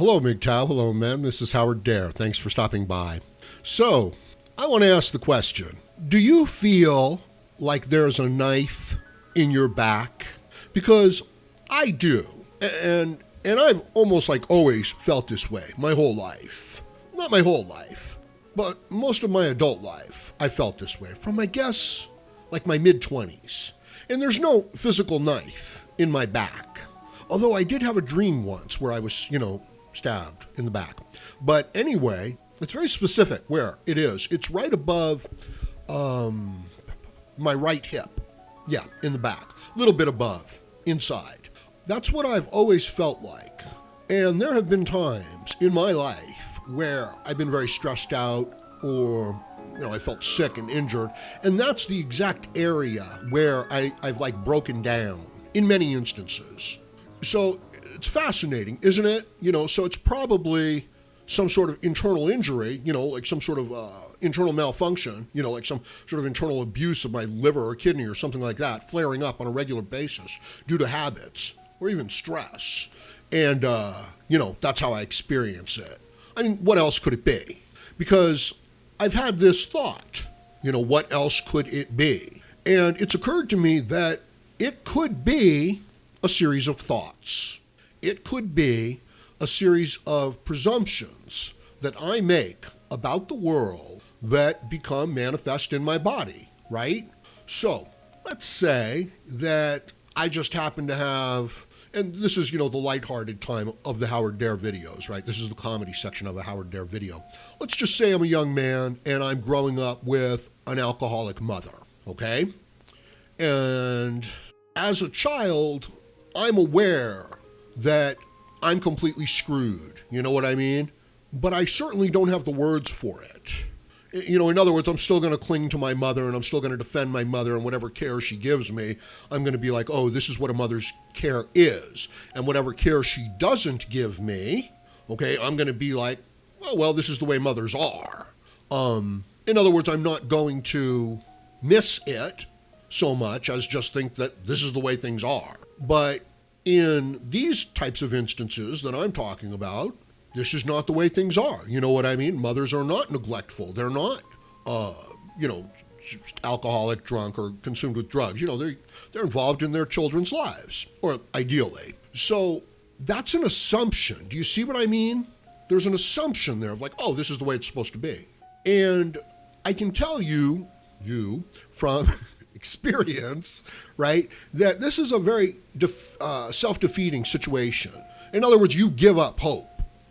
Hello, MGTOW. Hello, men. This is Howard Dare. Thanks for stopping by. So, I want to ask the question, do you feel like there's a knife in your back? Because I do. And I've almost like always felt this way my whole life. Not my whole life, but most of my adult life, I felt this way from, I guess, like my mid-20s. And there's no physical knife in my back. Although I did have a dream once where I was, stabbed in the back. But anyway, it's very specific where it is. It's right above my right hip. Yeah, in the back. A little bit above, inside. That's what I've always felt like. And there have been times in my life where I've been very stressed out or, I felt sick and injured. And that's the exact area where I've like broken down in many instances. So it's fascinating, isn't it? So it's probably some sort of internal injury, like some sort of internal malfunction, like some sort of internal abuse of my liver or kidney or something like that, flaring up on a regular basis due to habits or even stress. And, that's how I experience it. I mean, what else could it be? Because I've had this thought, what else could it be? And it's occurred to me that it could be a series of thoughts. It could be a series of presumptions that I make about the world that become manifest in my body, right? So let's say that I just happen to have, and this is, the lighthearted time of the Howard Dare videos, right? This is the comedy section of a Howard Dare video. Let's just say I'm a young man and I'm growing up with an alcoholic mother, okay? And as a child, I'm aware that I'm completely screwed, you know what I mean? But I certainly don't have the words for it. In other words, I'm still going to cling to my mother and I'm still going to defend my mother and whatever care she gives me, I'm going to be like, oh, this is what a mother's care is. And whatever care she doesn't give me, okay, I'm going to be like, well, this is the way mothers are. In other words, I'm not going to miss it so much as just think that this is the way things are. But in these types of instances that I'm talking about, this is not the way things are. You know what I mean? Mothers are not neglectful. They're not, just alcoholic, drunk, or consumed with drugs. They're involved in their children's lives, or ideally. So that's an assumption. Do you see what I mean? There's an assumption there of like, oh, this is the way it's supposed to be. And I can tell you from experience, right, that this is a very self-defeating situation. In other words, you give up hope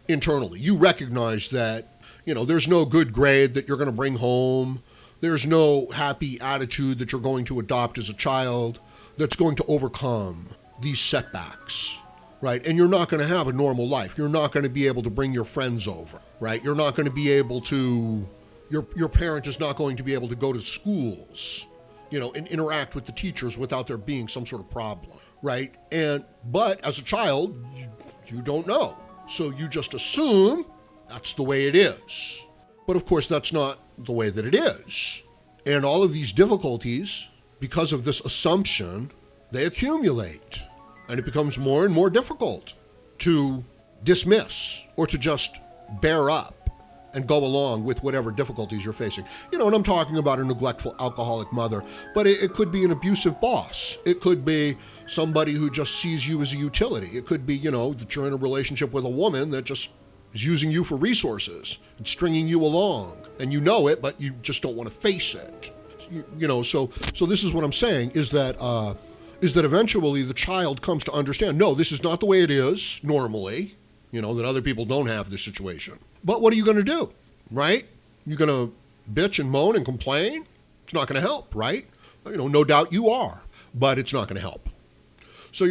internally. You recognize that, there's no good grade that you're going to bring home. There's no happy attitude that you're going to adopt as a child that's going to overcome these setbacks, right? And you're not going to have a normal life. You're not going to be able to bring your friends over, right? You're not going to be able to, your parent is not going to be able to go to schools, and interact with the teachers without there being some sort of problem, right? But as a child, you don't know. So you just assume that's the way it is. But of course, that's not the way that it is. And all of these difficulties, because of this assumption, they accumulate. And it becomes more and more difficult to dismiss or to just bear up and go along with whatever difficulties you're facing. And I'm talking about a neglectful alcoholic mother, but it could be an abusive boss. It could be somebody who just sees you as a utility. It could be, that you're in a relationship with a woman that just is using you for resources and stringing you along. And you know it, but you just don't want to face it. So this is what I'm saying is that eventually the child comes to understand, no, this is not the way it is normally, that other people don't have this situation. But what are you going to do, right? You're going to bitch and moan and complain? It's not going to help, right? No doubt you are, but it's not going to help. So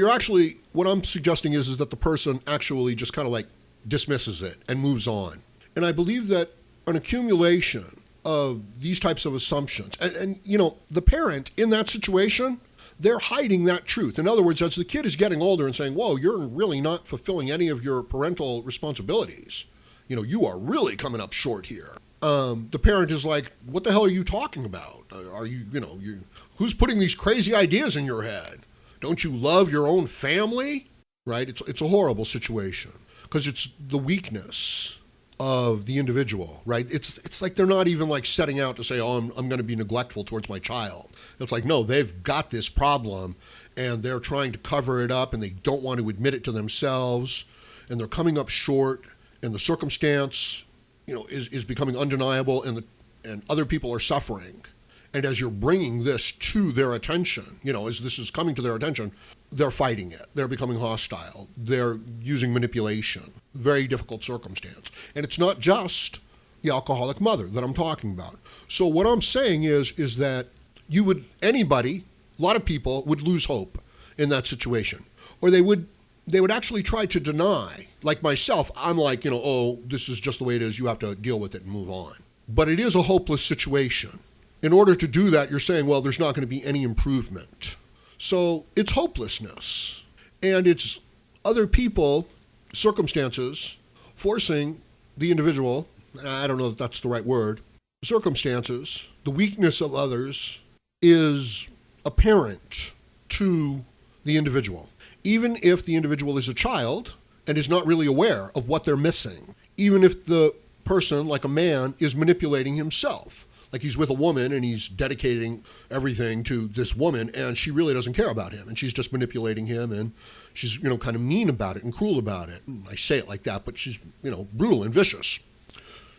what I'm suggesting is that the person actually just kind of like dismisses it and moves on. And I believe that an accumulation of these types of assumptions, and the parent in that situation, they're hiding that truth. In other words, as the kid is getting older and saying, whoa, you're really not fulfilling any of your parental responsibilities. You are really coming up short here. The parent is like, what the hell are you talking about? Are you, who's putting these crazy ideas in your head? Don't you love your own family? Right? It's a horrible situation. because it's the weakness of the individual, right? It's like they're not even like setting out to say, oh, I'm going to be neglectful towards my child. It's like, no, they've got this problem and they're trying to cover it up and they don't want to admit it to themselves and they're coming up short and the circumstance, is becoming undeniable and other people are suffering. And as you're bringing this to their attention, as this is coming to their attention, they're fighting it. They're becoming hostile. They're using manipulation. Very difficult circumstance. And it's not just the alcoholic mother that I'm talking about. So what I'm saying is that a lot of people would lose hope in that situation. Or they would actually try to deny. Like myself, I'm like, this is just the way it is. You have to deal with it and move on. But it is a hopeless situation. In order to do that, you're saying, well, there's not going to be any improvement. So it's hopelessness. And it's other people, circumstances, forcing the individual, I don't know if that's the right word, circumstances, the weakness of others is apparent to the individual. Even if the individual is a child and is not really aware of what they're missing. Even if the person, like a man, is manipulating himself. Like he's with a woman and he's dedicating everything to this woman and she really doesn't care about him and she's just manipulating him and she's, kind of mean about it and cruel about it. I say it like that, but she's, brutal and vicious.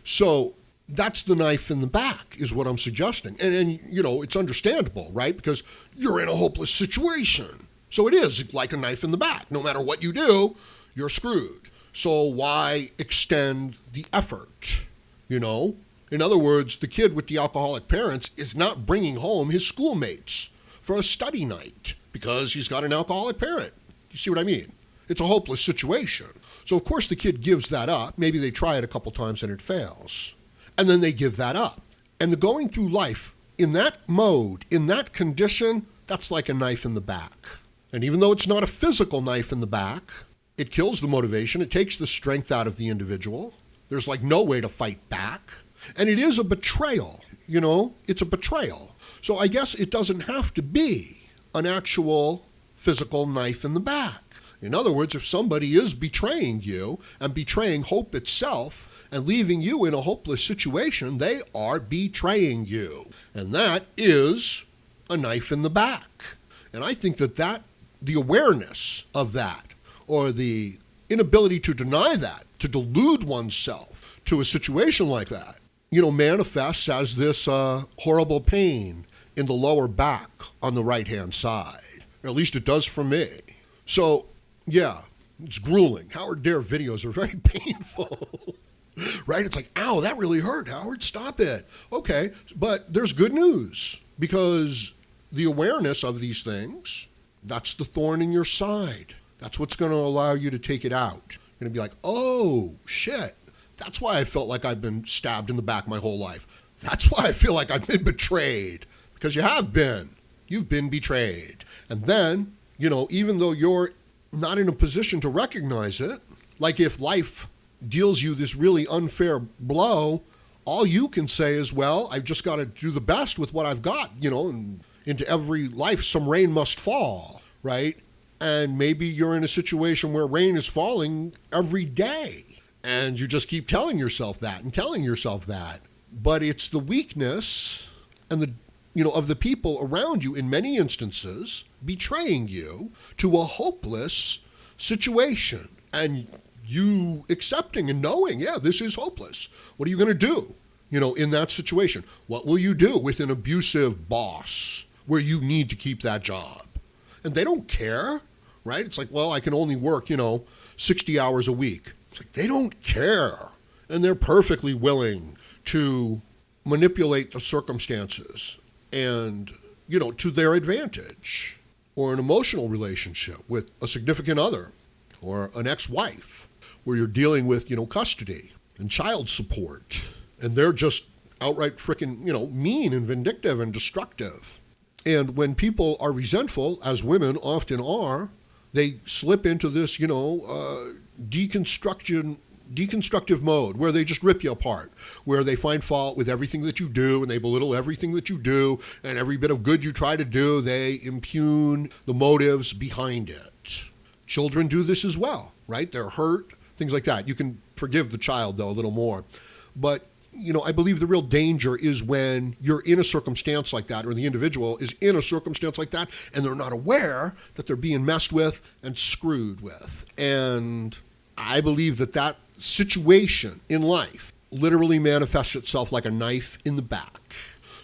So that's the knife in the back is what I'm suggesting. And it's understandable, right? Because you're in a hopeless situation. So it is like a knife in the back. No matter what you do, you're screwed. So why extend the effort, In other words, the kid with the alcoholic parents is not bringing home his schoolmates for a study night because he's got an alcoholic parent. You see what I mean? It's a hopeless situation. So of course the kid gives that up. Maybe they try it a couple times and it fails. And then they give that up. And the going through life in that mode, in that condition, that's like a knife in the back. And even though it's not a physical knife in the back, it kills the motivation. It takes the strength out of the individual. There's like no way to fight back. And it is a betrayal, it's a betrayal. So I guess it doesn't have to be an actual physical knife in the back. In other words, if somebody is betraying you and betraying hope itself and leaving you in a hopeless situation, they are betraying you. And that is a knife in the back. And I think that the awareness of that or the inability to deny that, to delude oneself to a situation like that, manifests as this horrible pain in the lower back on the right-hand side. Or at least it does for me. So, yeah, it's grueling. Howard Dare videos are very painful, right? It's like, ow, that really hurt, Howard, stop it. Okay, but there's good news because the awareness of these things, that's the thorn in your side. That's what's going to allow you to take it out. You're going to be like, oh, shit. That's why I felt like I've been stabbed in the back my whole life. That's why I feel like I've been betrayed. Because you have been. You've been betrayed. And then, even though you're not in a position to recognize it, like if life deals you this really unfair blow, all you can say is, well, I've just got to do the best with what I've got, and into every life some rain must fall, right? And maybe you're in a situation where rain is falling every day. And you just keep telling yourself that and telling yourself that. But it's the weakness and of the people around you in many instances betraying you to a hopeless situation. And you accepting and knowing, yeah, this is hopeless. What are you going to do, in that situation? What will you do with an abusive boss where you need to keep that job? And they don't care, right? It's like, well, I can only work, 60 hours a week. Like, they don't care, and they're perfectly willing to manipulate the circumstances and, to their advantage. Or an emotional relationship with a significant other or an ex-wife where you're dealing with, custody and child support, and they're just outright freaking, mean and vindictive and destructive. And when people are resentful, as women often are, they slip into this, deconstructive mode where they just rip you apart, where they find fault with everything that you do and they belittle everything that you do, and every bit of good you try to do, they impugn the motives behind it. Children do this as well, right? They're hurt, things like that. You can forgive the child, though, a little more. But, I believe the real danger is when you're in a circumstance like that, or the individual is in a circumstance like that, and they're not aware that they're being messed with and screwed with. And I believe that situation in life literally manifests itself like a knife in the back.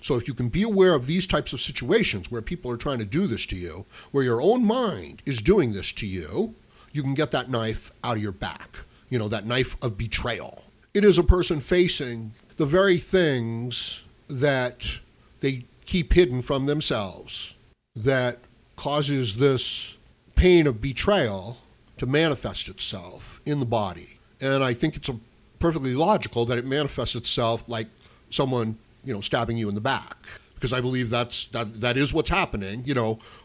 So if you can be aware of these types of situations where people are trying to do this to you, where your own mind is doing this to you, you can get that knife out of your back, that knife of betrayal. It is a person facing the very things that they keep hidden from themselves that causes this pain of betrayal to manifest itself in the body. And I think it's perfectly logical that it manifests itself like someone, stabbing you in the back. Because I believe that is what's happening,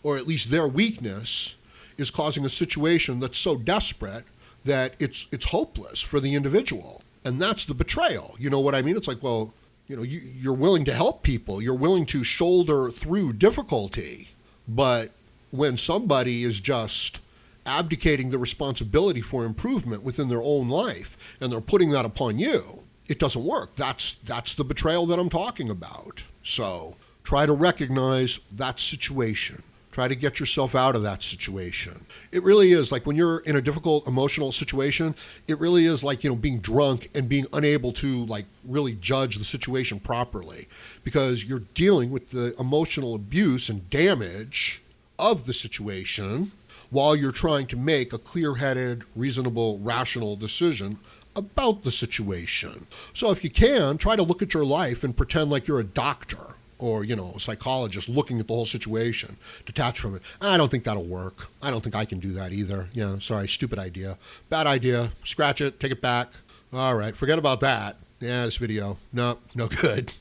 or at least their weakness is causing a situation that's so desperate that it's hopeless for the individual. And that's the betrayal. You know what I mean? It's like, well, you're willing to help people. You're willing to shoulder through difficulty. But when somebody is just abdicating the responsibility for improvement within their own life, and they're putting that upon you, it doesn't work. That's the betrayal that I'm talking about. So try to recognize that situation. Try to get yourself out of that situation. It really is like when you're in a difficult emotional situation, it really is like, being drunk and being unable to really judge the situation properly, because you're dealing with the emotional abuse and damage of the situation while you're trying to make a clear-headed, reasonable, rational decision about the situation. So if you can, try to look at your life and pretend like you're a doctor or, a psychologist looking at the whole situation, detached from it. I don't think that'll work. I don't think I can do that either. Sorry, stupid idea. Bad idea. Scratch it, take it back. All right, forget about that. Yeah, this video, no good.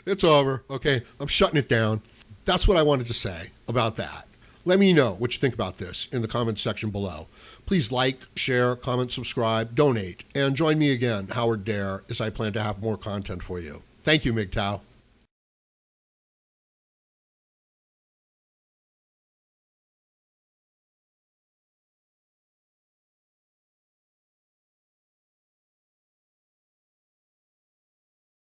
It's over. Okay, I'm shutting it down. That's what I wanted to say about that. Let me know what you think about this in the comments section below. Please like, share, comment, subscribe, donate, and join me again, Howard Dare, as I plan to have more content for you. Thank you, MGTOW.